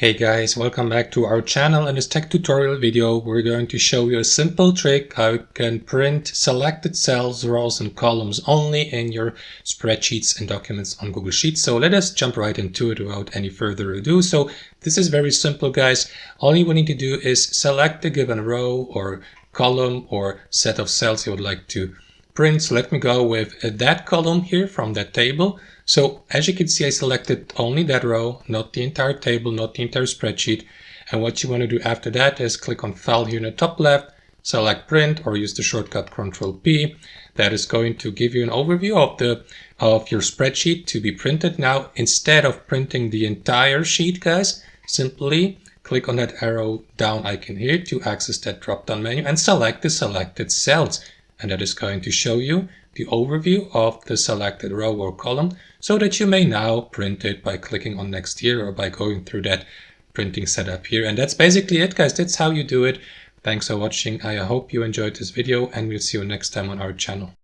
Hey guys, welcome back to our channel. In this tech tutorial video, we're going to show you a simple trick how you can print selected cells, rows and columns only in your spreadsheets and documents on Google Sheets. So let us jump right into it without any further ado. So this is very simple, guys. All you will need to do is select a given row or column or set of cells you would like to print. So let me go with that column here from that table. So as you can see, I selected only that row, not the entire table, not the entire spreadsheet. And what you want to do after that is click on File here in the top left, select Print, or use the shortcut Ctrl P. That is going to give you an overview of your spreadsheet to be printed. Now, instead of printing the entire sheet, guys, simply click on that arrow down icon here to access that drop-down menu and select the selected cells. And that is going to show you the overview of the selected row or column so that you may now print it by clicking on next here or by going through that printing setup here. And that's basically it, guys. That's how you do it. Thanks for watching. I hope you enjoyed this video and we'll see you next time on our channel.